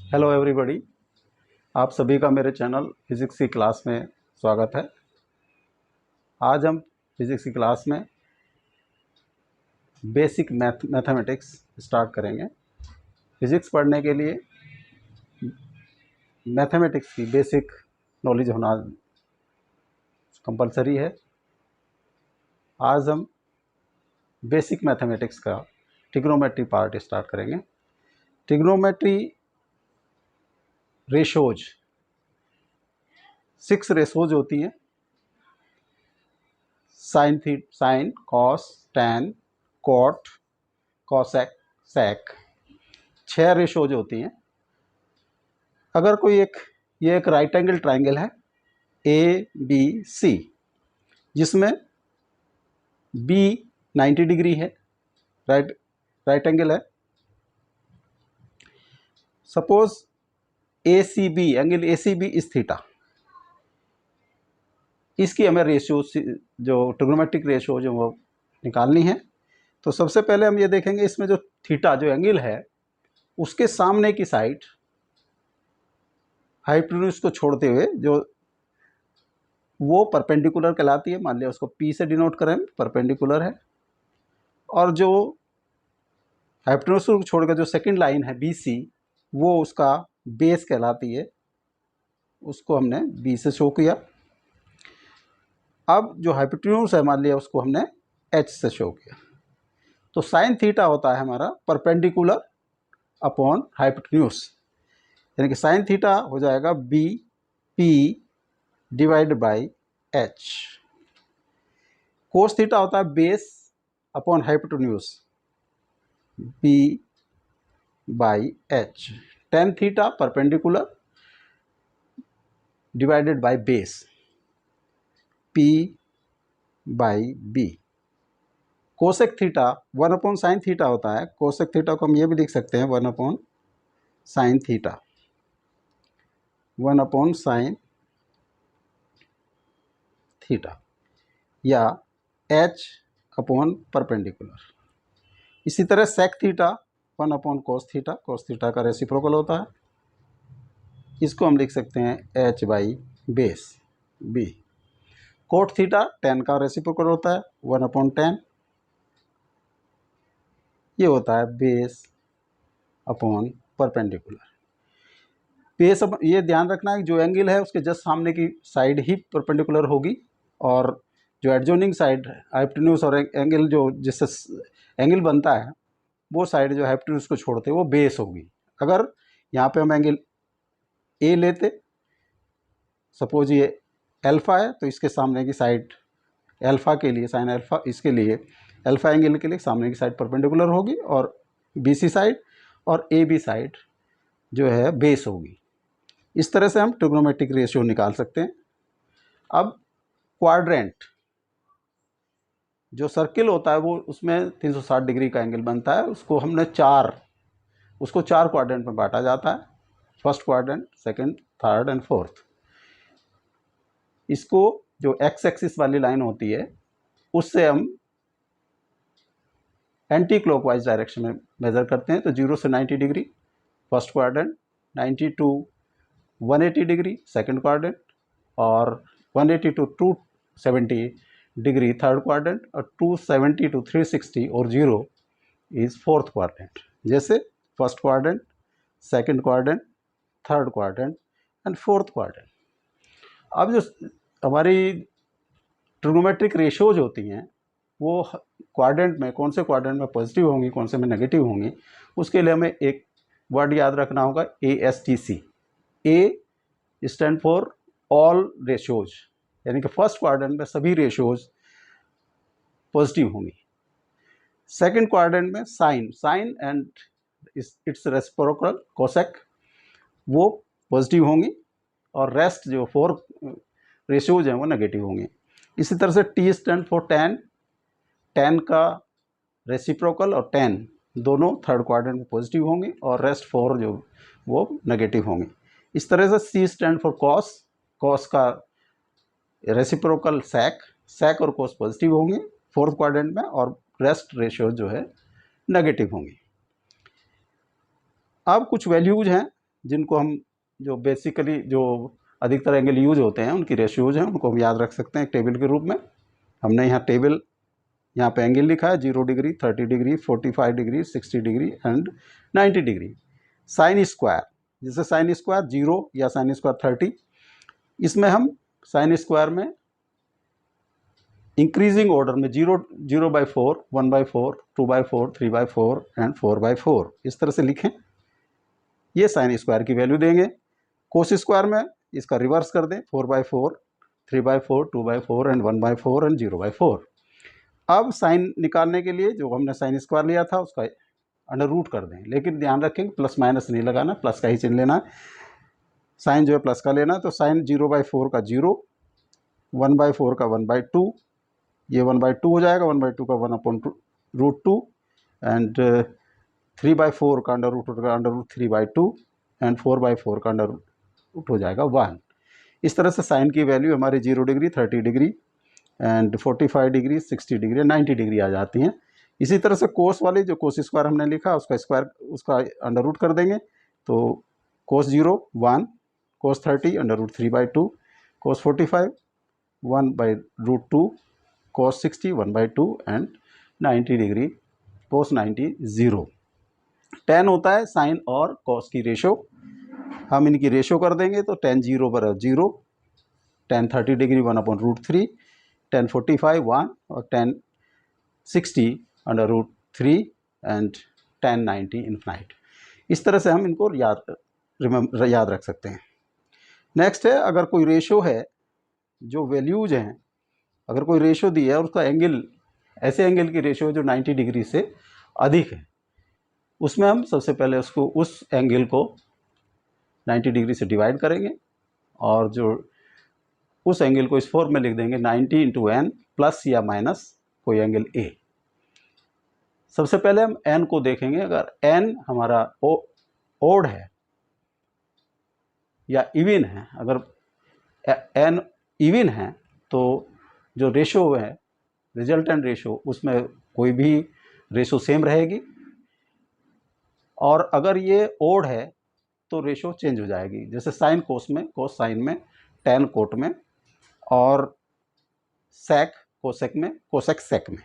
Hello everybody, आप सभी का मेरे चैनल फिज़िक्स की क्लास में स्वागत है। आज हम फिज़िक्स की क्लास में बेसिक मैथमेटिक्स स्टार्ट करेंगे। फिज़िक्स पढ़ने के लिए मैथमेटिक्स की बेसिक नॉलेज होना कंपलसरी है। आज हम बेसिक मैथमेटिक्स का ट्रिग्नोमेट्री पार्ट स्टार्ट करेंगे। ट्रिग्नोमेट्री रेशोज 6 रेशोज होती हैं। Sine, cos, tan, cot, cosec, sec 6 ratios होती हैं। अगर कोई ये एक राइट एंगल ट्राइंगल है ABC, जिसमें B 90 डिग्री है, राइट एंगल है। Suppose ACB, angle ACB is theta. इसकी हमें रेशियो, जो ट्रिग्नोमेट्रिक रेशियो जो वो निकालनी है। तो सबसे पहले हम ये देखेंगे, इसमें जो थीटा जो एंगल है उसके सामने की साइड हाइपोटेन्यूज को छोड़ते हुए जो वो परपेंडिकुलर कहलाती है। मान लिया उसको P से डिनोट करें, परपेंडिकुलर है। और जो हाइपोटेन्यूज को छोड़कर जो सेकंड लाइन है BC, वो उसका बेस कहलाती है। उसको हमने B से शो किया। अब जो हाइपोटेन्यूज है, मान लिया उसको हमने H से शो किया। तो साइन थीटा होता है हमारा परपेंडिकुलर अपॉन हाइपोटेन्यूज, यानी कि साइन थीटा हो जाएगा BP divide by H। Cos theta होता है base upon hypotenuse, B by H। Tan theta perpendicular divided by base, P by B। Cosec theta 1 upon sine theta होता है। Cosec theta को हम ये भी लिख सकते हैं 1 upon sine theta, 1 upon sine theta, या H अपॉन परपेंडिकुलर। इसी तरह sec theta 1 upon cos theta, cos theta का रेसिप्रोकल होता है। इसको हम लिख सकते हैं H by base B। Cot theta tan का रेसिप्रोकल होता है, 1 अपॉन टेन। ये होता है बेस अपॉन परपेंडिकुलर। बेस ये ध्यान रखना है कि जो एंगल है उसके जस्ट सामने की साइड ही परपेंडिकुलर होगी, और जो एडजॉइनिंग साइड हाइपोटेन्यूज और एंगल जो जिससे एंगल बनता है वो साइड जो हाइपोटेन्यूज को छोड़ते वो बेस होगी। अगर यहाँ पे हम एंगल A लेते, सपोज ये अल्फा है, तो इसके सामने की साइड अल्फा के लिए, साइन अल्फा, इसके लिए अल्फा एंगल के लिए सामने की साइड परपेंडिकुलर होगी, और BC साइड और AB साइड जो है बेस होगी। इस तरह से हम ट्रिग्नोमेट्रिक रेशियो निकाल सकते हैं। अब क्वाड्रेंट, जो सर्किल होता है वो उसमें 360 डिग्री का एंगल बनता है। उसको हमने उसको चार क्वाड्रेंट में बांटा जाता है। First quadrant, second, third and fourth. इसको जो एक्स एक्सिस वाली लाइन होती है उससे हम एंटी क्लॉकवाइज डायरेक्शन में मेजर करते हैं। तो 0 से 90 degree first quadrant, 90 to 180 degree second quadrant, और 180 टू 270 डिग्री थर्ड क्वाड्रेंट, और 270 टू 360 और 0 इज फोर्थ क्वाड्रेंट। जैसे first quadrant, second quadrant, third quadrant and fourth quadrant. अब जो हमारी ट्रिग्नोमेट्रिक रेशियोज होती हैं वो क्वाड्रेंट में, कौन से क्वाड्रेंट में पॉजिटिव होंगी, कौन से में नेगेटिव होंगी, उसके लिए हमें एक वर्ड याद रखना होगा, ASTC। A stand for all ratios, यानी कि फर्स्ट क्वाड्रेंट में सभी रेशियोज पॉजिटिव होंगी। सेकंड क्वाड्रेंट में sine and its reciprocal cosec वो पॉजिटिव होंगी, और रेस्ट जो 4 रेशियोज हैं वो नेगेटिव होंगे। इसी तरह से T stand for tan, tan का रेसिप्रोकल और टैन दोनों थर्ड क्वाड्रेंट में पॉजिटिव होंगे, और रेस्ट 4 जो वो नेगेटिव होंगे। इस तरह से C stand for cos, cos का रेसिप्रोकल सेक और कॉस पॉजिटिव होंगे फोर्थ क्वाड्रेंट में, और रेस्ट रेशियो जो है नेगेटिव होंगी। अब कुछ वैल्यूज हैं जिनको हम जो बेसिकली जो अधिकतर एंगल यूज होते हैं उनकी रेशियोज हैं, उनको हम याद रख सकते हैं एक टेबल के रूप में। हमने यहाँ टेबल, यहाँ पे एंगल लिखा है 0 degree, 30 degree, 45 degree, 60 degree and 90 degree. Sine square, जैसे साइन स्क्वायर 0 या साइन स्क्वायर 30, इसमें हम साइन स्क्वायर में इंक्रीजिंग ऑर्डर में 0/4, 1/4, 2/4, 3/4 एंड 4/4 इस तरह से लिखें। ये साइन स्क्वायर की वैल्यू देंगे। कोस स्क्वायर में इसका रिवर्स कर दें, 4/4, 3/4, 2/4 एंड 1/4 एंड 0/4। अब साइन निकालने के लिए जो हमने साइन स्क्वायर लिया था उसका अंडर रूट कर दें, लेकिन ध्यान रखें प्लस माइनस नहीं लगाना, प्लस का ही चिन्ह लेना है। साइन जो है प्लस का लेना, तो साइन 0/4 का 0, 1/4 का 1/2, ये 1/2 हो जाएगा, 1/2 का 1/√2 एंड 3/4 का अंडर रूट होगा √3/2 एंड 4/4 का अंडर रूट हो जाएगा 1। इस तरह से साइन की वैल्यू हमारी 0 degree, 30 degree and 45 degree, 60 degree, 90 degree आ जाती हैं। इसी तरह से कोस वाली जो कोस स्क्वायर हमने लिखा उसका स्क्वायर, उसका अंडर रूट कर देंगे, तो cos 0 1, cos 30 under root 3/2, cos 45 1/√2, cos 60 1/2 and 90 degree cos 90 0। tan होता है साइन और कॉस की रेशो, हम इनकी रेशो कर देंगे तो tan 0 बराबर 0, tan 30 डिग्री 1/√3, tan 45 1 और tan 60 √3 एंड tan 90 इन्फिनाइट। इस तरह से हम इनको याद रख सकते हैं। नेक्स्ट है, अगर कोई रेशो है, जो वैल्यूज हैं, अगर कोई रेशो दी है और उसका एंगल, ऐसे एंगल की रेशो जो 90 डिग्री से अधिक है, उसमें हम सबसे पहले उसको, उस एंगल को 90 डिग्री से डिवाइड करेंगे और जो उस एंगल को इस फॉर्म में लिख देंगे 90 × n प्लस या माइनस कोई एंगल a। सबसे पहले हम n को देखेंगे, अगर n हमारा ओड है या इवन है, अगर n इवन है तो जो रेशो है, रिजल्टेंट रेशो, उसमें कोई भी रेशो सेम रहेगी, और अगर ये ओड है तो रेशो चेंज हो जाएगी, जैसे साइन कोस में, कोस साइन में, टैन कोट में, और सेक कोसेक में, कोसेक सेक में।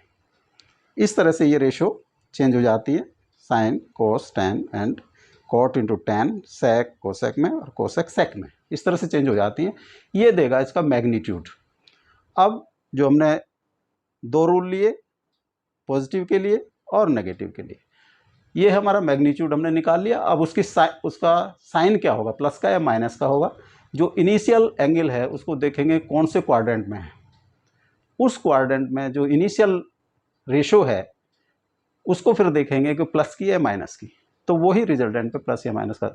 इस तरह से ये रेशो चेंज हो जाती है, sine cos tan and cot into tan, sec cosec में और कोसेक सेक में, इस तरह से चेंज हो जाती हैं। ये देगा इसका मैग्नीट्यूड। अब जो हमने दो रूल लिए, पॉजिटिव के लिए और नेगेटिव के लिए, ये हमारा मैग्नीट्यूड हमने निकाल लिया। अब उसका साइन क्या होगा, प्लस का या माइनस का होगा। जो इनिशियल एंगल है उसको देखेंगे कौन से क्वाड्रेंट में है, उस क्वाड्रेंट में जो इनिशियल रेशो है उसको फिर देखेंगे कि प्लस की या माइनस की, तो वही रिजल्टेंट पे प्लस या माइनस का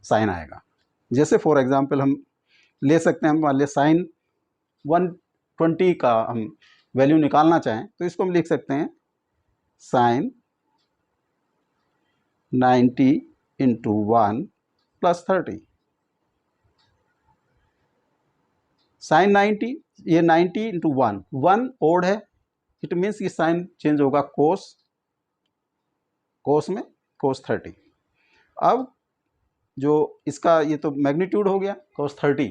साइन आएगा। जैसे फॉर एग्जांपल हम ले सकते हैं, हम मान लिया साइन 120 का हम वैल्यू निकालना चाहें तो इसको हम लिख सकते हैं साइन 90 × 1 + 30। साइन 90, ये 90 × 1, 1 ओड है, इट मीन्स कि साइन चेंज होगा कोस में, कोस 30। अब जो इसका ये तो मैग्नीट्यूड हो गया कोस 30,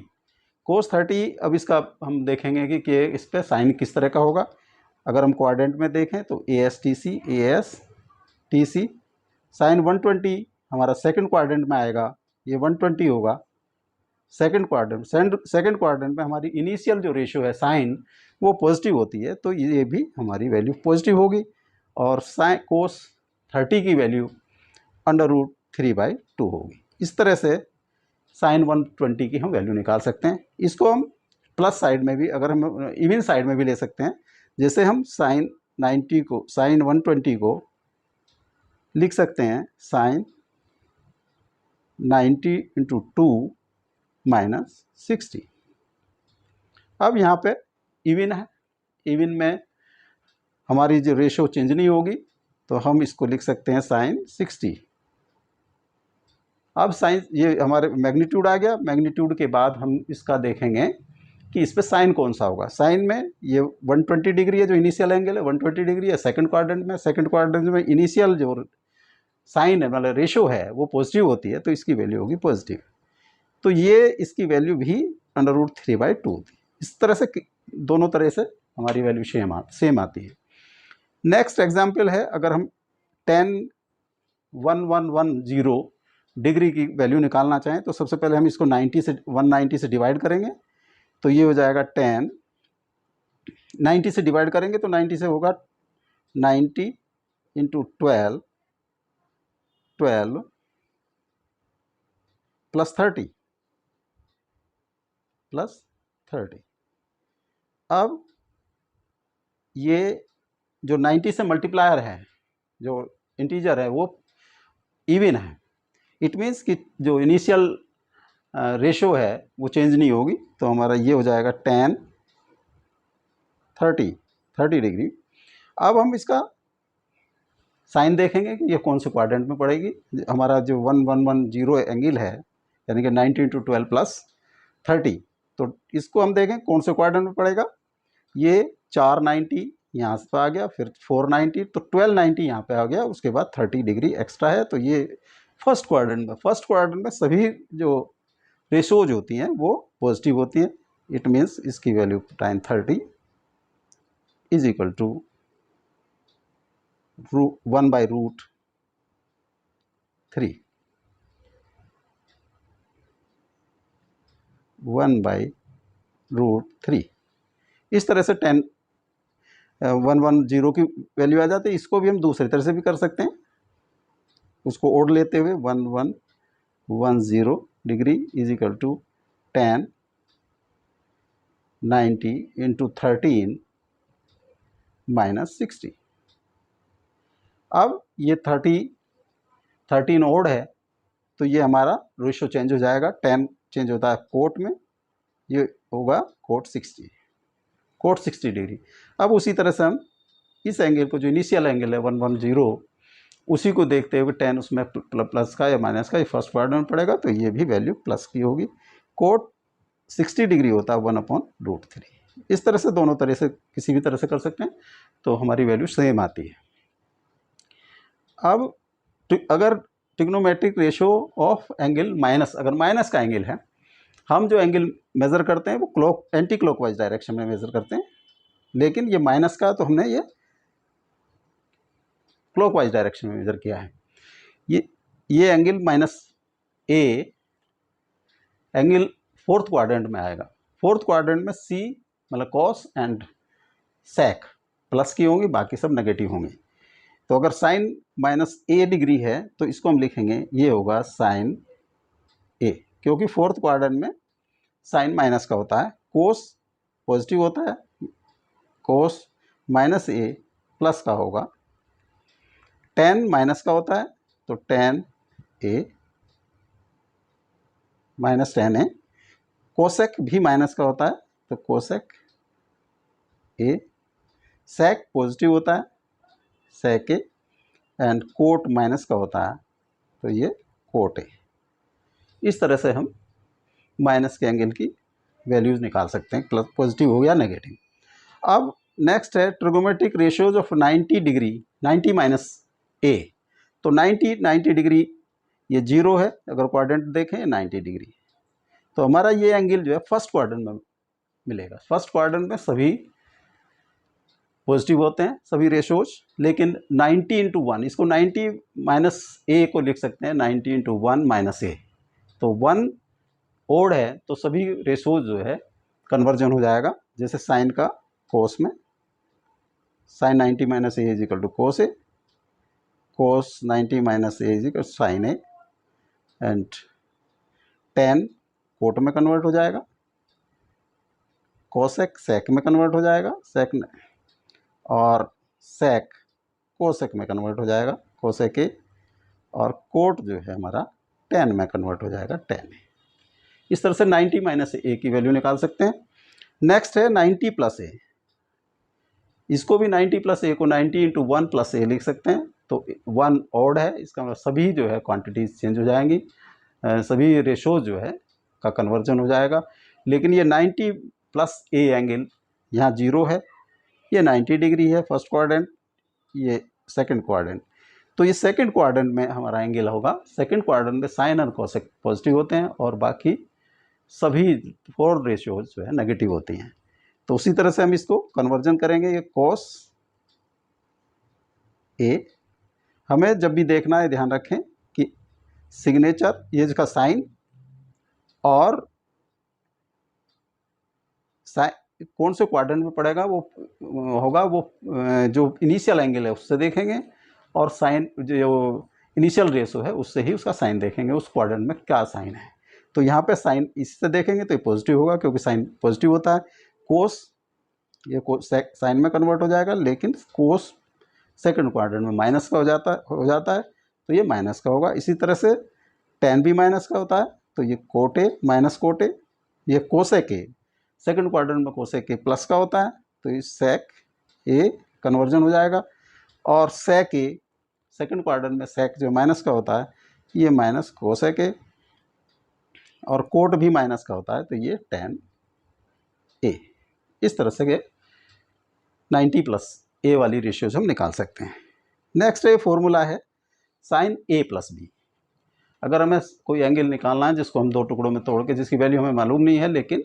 कोस 30। अब इसका हम देखेंगे कि इस पर साइन किस तरह का होगा। अगर हम क्वाड्रेंट में देखें तो ASTC साइन 120 हमारा सेकंड क्वाड्रेंट में आएगा, ये 120 होगा सेकंड क्वाड्रेंट में हमारी इनिशियल जो रेशो है साइन वो पॉजिटिव होती है, तो ये भी हमारी वैल्यू पॉजिटिव होगी, और साइन कोस 30 की वैल्यू √3/2 होगी। इस तरह से साइन 120 की हम वैल्यू निकाल सकते हैं। इसको हम प्लस साइड में भी, अगर हम इवन साइड में भी ले सकते हैं, जैसे हम साइन 120 को लिख सकते हैं साइन 90 × 2 - 60। अब यहाँ पे इवन है, इवन में हमारी जो रेशो चेंज नहीं होगी, तो हम इसको लिख सकते हैं साइन 60। अब साइन, ये हमारे मैग्नीट्यूड आ गया। मैग्नीट्यूड के बाद हम इसका देखेंगे कि इस पर साइन कौन सा होगा। साइन में ये 120 डिग्री है, जो इनिशियल एंगल है 120 डिग्री है सेकंड क्वाड्रेंट में इनिशियल जो साइन है, मतलब रेशो है, वो पॉजिटिव होती है, तो इसकी वैल्यू होगी पॉजिटिव। तो ये इसकी वैल्यू भी √3/2 थी। इस तरह से दोनों तरह से हमारी वैल्यू सेम आती है। नेक्स्ट एग्जाम्पल है, अगर हम 10 डिग्री की वैल्यू निकालना चाहें तो सबसे पहले हम इसको 190 से डिवाइड करेंगे, तो ये हो जाएगा 10, 90 से डिवाइड करेंगे तो 90 से होगा 90 इंटू 12 प्लस 30 अब ये जो 90 से मल्टीप्लायर है, जो इंटीजर है, वो इवन है। इट मीन्स कि जो इनिशियल रेशो है वो चेंज नहीं होगी। तो हमारा ये हो जाएगा 10 30 डिग्री। अब हम इसका साइन देखेंगे कि ये कौन से क्वाड्रेंट में पड़ेगी। हमारा जो 1110 एंगल है, यानी कि 90 इंटू 12 प्लस 30, तो इसको हम देखें कौन से क्वाड्रेंट में पड़ेगा। ये 490 यहाँ से आ गया, फिर 490, तो 1290 यहाँ पे आ गया, उसके बाद 30 डिग्री एक्स्ट्रा है। तो ये फर्स्ट क्वाड्रेंट में सभी जो रेशोज होती हैं वो पॉजिटिव होती हैं। इट मीन्स इसकी value tan 30 is equal to 1/√3 1/√3। इस तरह से 110 की वैल्यू आ जाती है। इसको भी हम दूसरी तरह से भी कर सकते हैं, उसको ओड लेते हुए 1110 degree is equal to tan 90 into 13 minus 60। अब ये 13 ओड है, तो ये हमारा रेशो चेंज हो जाएगा। 10 चेंज होता है कोट में, ये होगा कोट 60 डिग्री। अब उसी तरह से हम इस एंगल को, जो इनिशियल एंगल है 110, उसी को देखते हुए 10 उसमें प्लस का या माइनस का, ये फर्स्ट क्वाड्रेंट में पड़ेगा, तो ये भी वैल्यू प्लस की होगी। कोट 60 डिग्री होता है 1/√3। इस तरह से दोनों तरह से किसी भी तरह से कर सकते हैं, तो हमारी वैल्यू सेम आती है। अब अगर trigonometric ratio of angle minus, अगर माइनस का एंगल है, हम जो एंगल मेज़र करते हैं वो एंटी क्लॉकवाइज डायरेक्शन में मेज़र करते हैं, लेकिन ये माइनस का तो हमने ये क्लॉकवाइज डायरेक्शन में मेज़र किया है। ये angle -A angle fourth quadrant में आएगा। फोर्थ क्वाड्रेंट में C मतलब कॉस एंड सेक प्लस की होंगी, बाकी सब नेगेटिव होंगे। तो अगर साइन -A डिग्री है तो इसको हम लिखेंगे, ये होगा साइन A, क्योंकि फोर्थ क्वाड्रेंट में साइन माइनस का होता है, कोस पॉजिटिव होता है, कोस -A प्लस का होगा, tan माइनस का होता है तो tan A minus tan A, cosec भी माइनस का होता है तो कोसेक A, सेक पॉजिटिव होता है सेक A, एंड कोट माइनस का होता है तो ये कोट A। इस तरह से हम माइनस के एंगल की वैल्यूज़ निकाल सकते हैं, प्लस पॉजिटिव हो या नेगेटिव। अब नेक्स्ट है trigonometric ratios of 90 degree 90 minus A। तो 90 डिग्री ये 0 है, अगर क्वाड्रेंट देखें 90 डिग्री, तो हमारा ये एंगल जो है फर्स्ट क्वाड्रेंट में मिलेगा। फर्स्ट क्वाड्रेंट में सभी पॉजिटिव होते हैं, सभी रेशोज, लेकिन 90 इंटू 1, इसको 90 माइनस A को लिख सकते हैं 90 इंटू 1 माइनस A। तो 1 ओड है तो सभी रेशोज जो है कन्वर्जन हो जाएगा, जैसे साइन का कोस में, sine 90 minus A is equal to cos A, cos 90 minus A is equal to sine A, and tan cot में कन्वर्ट हो जाएगा, कोसेक सेक में कन्वर्ट हो जाएगा, सेक में, और सेक कोसेक में कन्वर्ट हो जाएगा, कोसेक A, और कोट जो है हमारा tan में कन्वर्ट हो जाएगा, tan A। इस तरह से 90 माइनस A की वैल्यू निकाल सकते हैं। नेक्स्ट है 90 प्लस A, इसको भी 90 प्लस A को 90 इंटू 1 प्लस A लिख सकते हैं। तो 1 ऑड है, इसका मतलब सभी जो है क्वांटिटीज चेंज हो जाएंगी, सभी रेशोज जो है का कन्वर्जन हो जाएगा। लेकिन ये 90 प्लस A एंगल यहाँ 0 है, ये 90 डिग्री है फर्स्ट क्वाड्रेंट, ये सेकंड क्वाड्रेंट। तो ये सेकंड क्वाड्रेंट में हमारा एंगल होगा, सेकंड क्वाड्रेंट में साइन और कोसेक पॉजिटिव होते हैं और बाकी सभी 4 रेशियोज जो है नेगेटिव होती हैं। तो उसी तरह से हम इसको कन्वर्जन करेंगे। ये cos A, हमें जब भी देखना है ध्यान रखें कि सिग्नेचर ये इसका साइन और कौन से क्वाड्रेंट में पड़ेगा वो होगा, वो जो इनिशियल एंगल है उससे देखेंगे, और साइन जो इनिशियल रेशो है उससे ही उसका साइन देखेंगे, उस क्वाड्रेंट में क्या साइन है। तो यहाँ पे साइन इससे देखेंगे तो ये पॉजिटिव होगा क्योंकि साइन पॉजिटिव होता है। कोस ये साइन में कन्वर्ट हो जाएगा, लेकिन कोस सेकंड क्वाड्रेंट में माइनस का हो जाता है तो ये माइनस का होगा। इसी तरह से टेन भी माइनस का होता है, तो ये cot A minus cot A. ये कोसेक ए सेकंड क्वाड्रेंट में कोसेक ए प्लस का होता है, तो ये सेक ए कन्वर्जन हो जाएगा। और सेक ए सेकंड क्वाड्रेंट में सेक जो माइनस का होता है, ये माइनस कोसेक ए, और कोट भी माइनस का होता है तो ये टेन ए। इस तरह से 90 प्लस ए वाली रेशियो से हम निकाल सकते हैं। नेक्स्ट ये फॉर्मूला है साइन ए प्लस बी। अगर हमें कोई एंगल निकालना है जिसको हम दो टुकड़ों में तोड़ के, जिसकी वैल्यू हमें मालूम नहीं है, लेकिन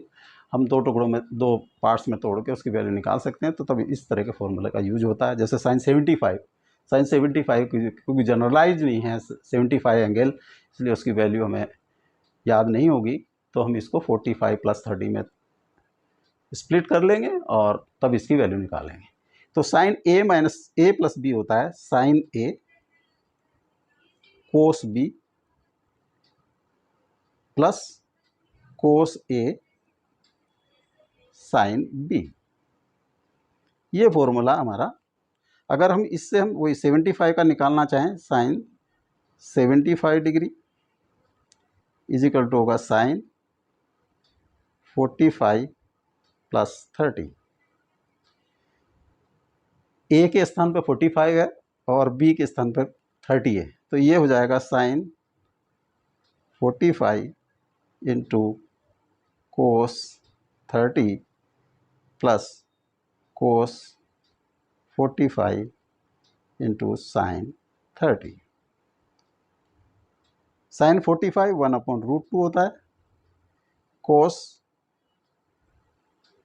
हम दो टुकड़ों में, दो पार्ट्स में तोड़ के उसकी वैल्यू निकाल सकते हैं, तो तभी इस तरह के फॉर्मूले का यूज होता है। जैसे साइन 75 क्योंकि जनरलाइज नहीं है 75 एंगल, इसलिए उसकी वैल्यू हमें याद नहीं होगी, तो हम इसको 45 प्लस 30 में स्प्लिट कर लेंगे और तब इसकी वैल्यू निकालेंगे। तो साइन ए माइनस ए प्लस बी होता है साइन ए कोस बी प्लस कोस ए साइन बी। ये फॉर्मूला हमारा, अगर हम इससे हम वही 75 का निकालना चाहें, sine 75 degree is equal to होगा साइन 45 प्लस 30। ए के स्थान पर 45 है और बी के स्थान पर 30 है, तो ये हो जाएगा sine 45 into cos 30 plus cos 45 into sine 30। Sine 45 1/√2 होता है, कोस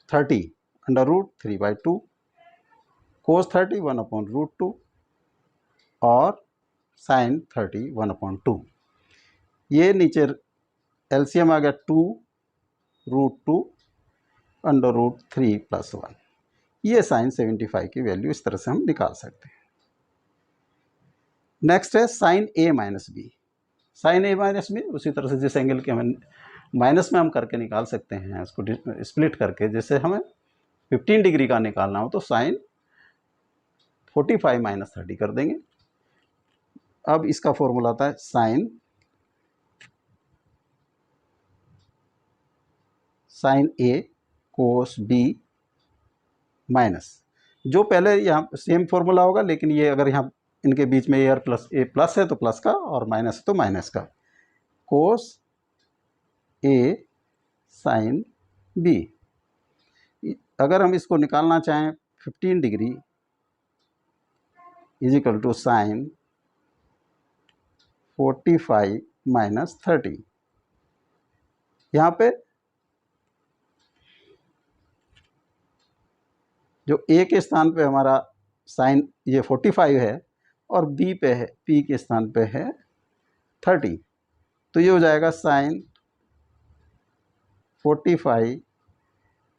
30 √3/2, कोस 30 1/√2 और साइन 30 1/2। ये नीचे एलसीएम आ गया 2√2 √3 + 1। ये साइन 75 की वैल्यू इस तरह से हम निकाल सकते हैं। नेक्स्ट है साइन ए माइनस बी। साइन ए माइनस बी उसी तरह से जिस एंगल के हमें माइनस में हम करके निकाल सकते हैं, उसको स्प्लिट करके। जैसे हमें 15 डिग्री का निकालना हो तो साइन 45 माइनस 30 कर देंगे। अब इसका फॉर्मूला आता है साइन ए कोस बी माइनस, जो पहले यहाँ सेम फॉर्मूला होगा, लेकिन ये अगर यहाँ इनके बीच में ए प्लस है तो प्लस का, और माइनस है तो माइनस का, कोस ए साइन बी। अगर हम इसको निकालना चाहें 15 degree is equal to sine 45 minus 30। यहाँ पे जो ए के स्थान पे हमारा साइन ये 45 है और बी पे है, पी के स्थान पे है 30, तो ये हो जाएगा sine 45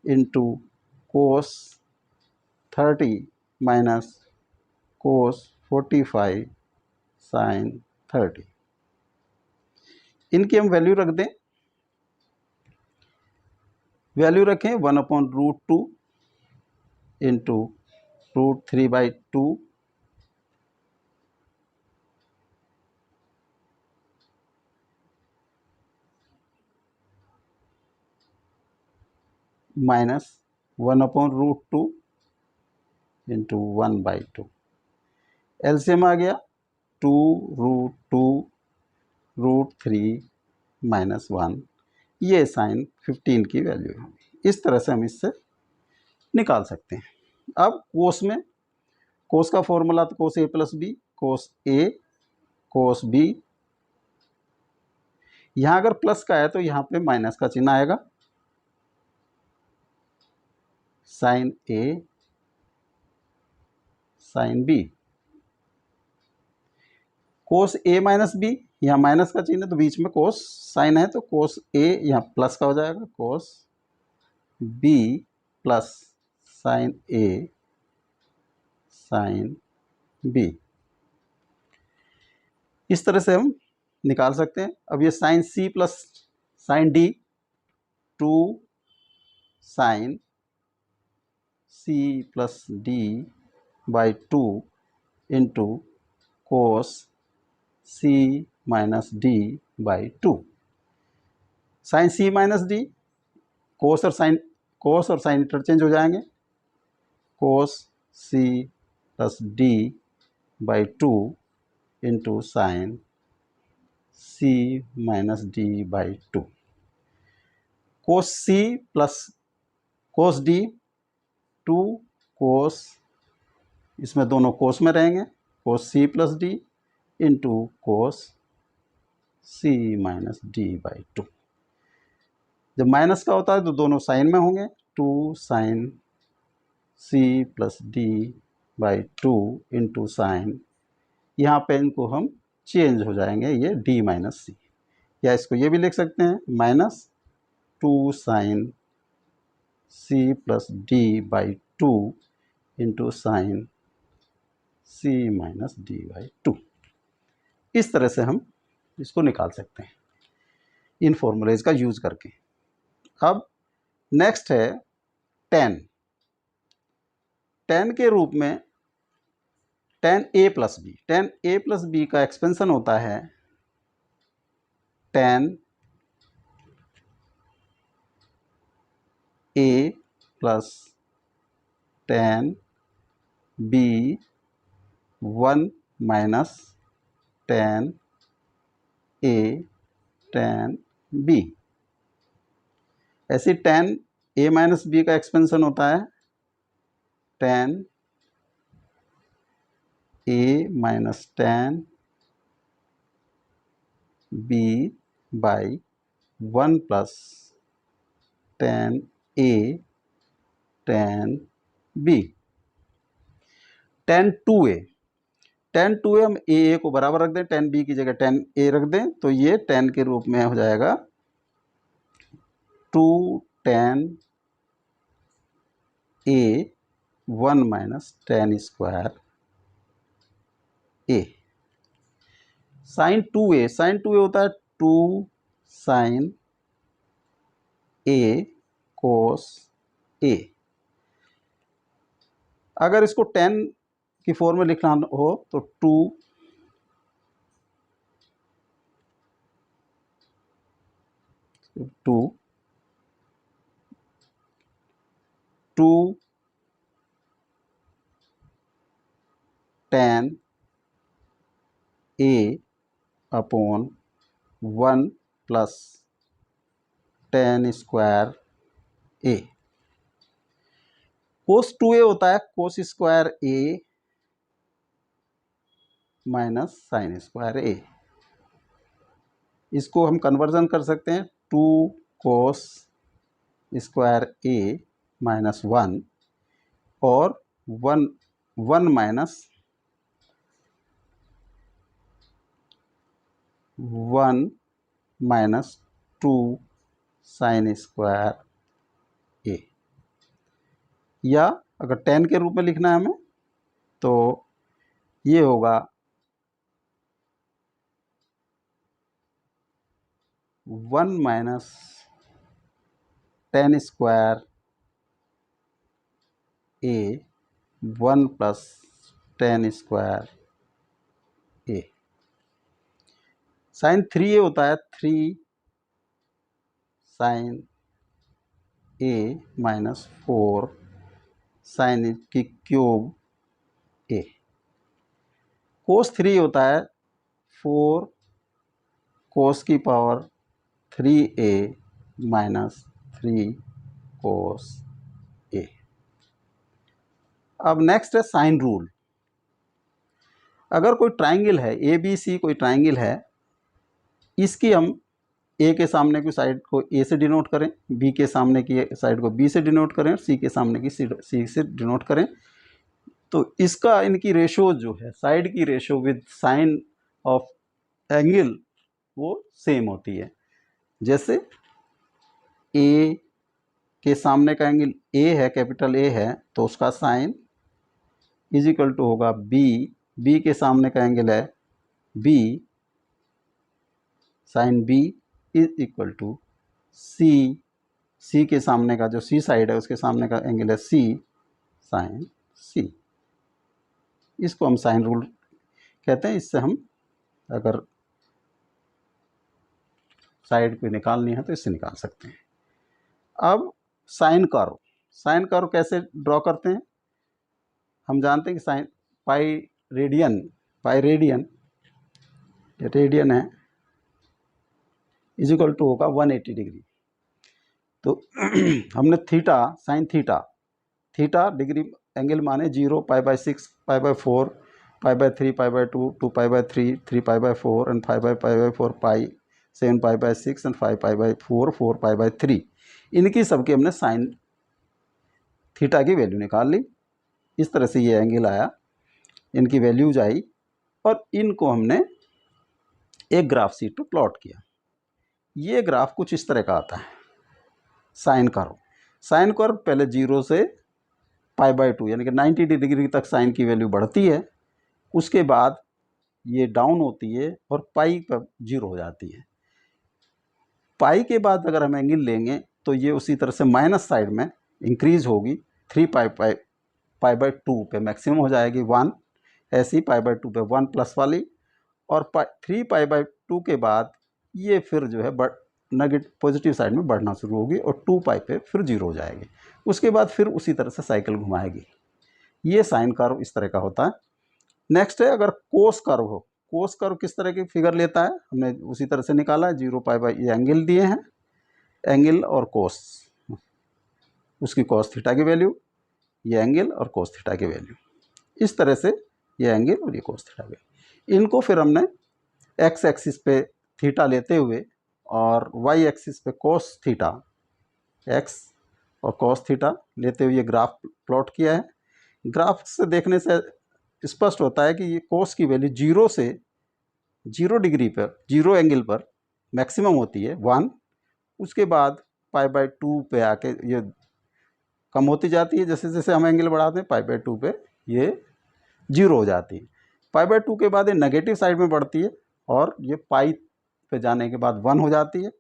into cos 30 minus cos 45 sine 30। इनकी हम वैल्यू रख दें। वैल्यू रखें 1/√2 इंटू √3/2 माइनस 1/√2 इंटू 1/2। एलसीएम आ गया 2√2 √3 माइनस 1। ये साइन 15 की वैल्यू है। इस तरह से हम इससे निकाल सकते हैं। अब कोस में, कोस का फॉर्मूला तो कोस ए प्लस बी, कोस ए कोस बी। यहाँ अगर प्लस का है तो यहाँ पे माइनस का चिन्ह आएगा, sign A sine B. Cos A minus B, यहाँ माइनस का चिन्ह है तो बीच में कोस साइन है तो कोस ए यहाँ प्लस का हो जाएगा, cos B plus sine A sine B. इस तरह से हम निकाल सकते हैं। अब ये sine C plus sine D, 2 sine C plus D by 2 into cos C minus D by 2। Sine C minus D, cos और साइन इंटरचेंज हो जाएंगे, cos C plus D by 2 into sine C minus D by 2। Cos C plus cos D, 2 cos, इसमें दोनों cos में रहेंगे, cos C plus D into cos C minus D by 2। जब minus का होता है तो दोनों साइन में होंगे, 2 sine C plus D by 2 into sine, यहाँ पे इनको हम चेंज हो जाएंगे, ये डी माइनस सी, या इसको ये भी लिख सकते हैं minus 2 sine C plus D by 2 into sine C minus D by 2। इस तरह से हम इसको निकाल सकते हैं इन फॉर्मूलेज का यूज करके। अब नेक्स्ट है tan। tan के रूप में tan a plus B, tan a plus B का एक्सपेंशन होता है tan a plus tan b 1 minus tan a tan b। ऐसे tan a माइनस बी का एक्सपेंशन होता है tan a minus tan b by 1 plus tan a tan b। tan 2a, tan 2a हम a को बराबर रख दें, tan b की जगह tan a रख दें तो ये tan के रूप में हो जाएगा 2 tan a 1 minus tan square a। साइन 2a होता है 2 साइन a कोस a। अगर इसको tan की फॉर्म में लिखना हो तो 2 tan a upon 1 plus tan square a। Cos 2a होता है cos square a minus sine square a। इसको हम कन्वर्जन कर सकते हैं 2 कोस स्क्वायर a माइनस 1 और 1 minus 1 minus 2 sine square a। या अगर tan के रूप में लिखना है हमें तो ये होगा 1 minus tan square a 1 plus tan square a। साइन 3a होता है 3 साइन a माइनस 4 साइन की क्यूब a। कोस 3 होता है 4 कोस की power 3a minus 3 cos a। अब नेक्स्ट है साइन रूल। अगर कोई ट्राइंगल है ABC, कोई ट्राइंगल है, इसकी हम ए के सामने की साइड को ए से डिनोट करें, बी के सामने की साइड को बी से डिनोट करें और सी के सामने की सी से डिनोट करें। तो इसका इनकी रेशो जो है, साइड की ratio with sine of angle वो सेम होती है। जैसे ए के सामने का एंगल ए है, कैपिटल ए है, तो उसका साइन इज इक्वल टू होगा बी, बी के सामने का एंगल है B, sine B is equal to C, C के सामने का जो सी साइड है उसके सामने का एंगल है सी, साइन सी। इसको हम साइन रूल कहते हैं। इससे हम अगर साइड को निकालनी है तो इससे निकाल सकते हैं। अब साइन कर्व, साइन कर्व कैसे ड्रॉ करते हैं? हम जानते हैं कि sine pi radian, pi radian, radian है, इज इक्वल टू होगा 180 डिग्री। तो हमने theta, sine theta, theta degree angle माने 0, π/6, π/4, π/3, π/2, 2π/3, 3π/4 एंड 5π/4, पाई, 7π/6 एंड 5π/4, 4π/3। इनकी सबकी हमने साइन थीटा की वैल्यू निकाल ली। इस तरह से ये एंगल आया, इनकी वैल्यूज आई और इनको हमने एक ग्राफ शीट पर प्लॉट किया। ये ग्राफ कुछ इस तरह का आता है, साइन कर्व। साइन कर्व पहले 0 से π/2 यानी कि 90 डिग्री तक साइन की वैल्यू बढ़ती है, उसके बाद ये डाउन होती है और पाई पर 0 हो जाती है। पाई के बाद अगर हम एंगल लेंगे तो ये उसी तरह से माइनस साइड में इंक्रीज होगी, 3π/2 पे मैक्सिमम हो जाएगी 1, ऐसी π/2 पे 1 प्लस वाली, और 3π/2 के बाद ये फिर जो है नेगेटिव पॉजिटिव साइड में बढ़ना शुरू होगी और 2π पे फिर 0 हो जाएगी। उसके बाद फिर उसी तरह से साइकिल घुमाएगी। ये साइन कर्व इस तरह का होता है। नेक्स्ट है अगर कोस कर्व हो। कोस कर्व किस तरह की फिगर लेता है, हमने उसी तरह से निकाला है। 0π ये एंगल दिए हैं, एंगल और कोस, उसकी कोस थीटा की वैल्यू, ये एंगल और कोस थीटा की वैल्यू, इस तरह से ये एंगल और ये कोस थीटा की वैल्यू। इनको फिर हमने एक्स एक्सिस पे थीटा लेते हुए और वाई एक्सिस पे कोस थीटा, एक्स और कोस थीटा लेते हुए ये ग्राफ प्लॉट किया है। ग्राफ से देखने से स्पष्ट होता है कि ये कोस की वैल्यू 0 से 0 डिग्री पर, 0 एंगल पर मैक्सिमम होती है 1, उसके बाद π/2 पे आके ये कम होती जाती है। जैसे जैसे हम एंगल बढ़ाते हैं π/2 पे ये 0 हो जाती है। π/2 के बाद ये नेगेटिव साइड में बढ़ती है और ये पाई पे जाने के बाद 1 हो जाती है,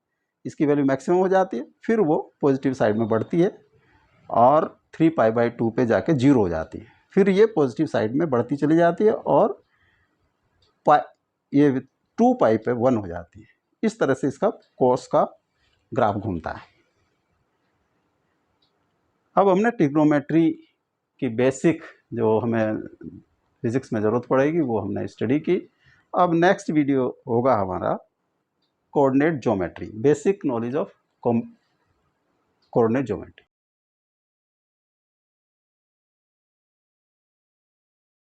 इसकी वैल्यू मैक्सिमम हो जाती है। फिर वो पॉजिटिव साइड में बढ़ती है और 3π/2 पे जाके 0 हो जाती है। फिर ये पॉजिटिव साइड में बढ़ती चली जाती है और ये 2π पे 1 हो जाती है। इस तरह से इसका कोस का ग्राफ घूमता है। अब हमने ट्रिग्नोमेट्री की बेसिक जो हमें फिजिक्स में ज़रूरत पड़ेगी वो हमने स्टडी की। अब नेक्स्ट वीडियो होगा हमारा coordinate geometry, basic knowledge of coordinate geometry.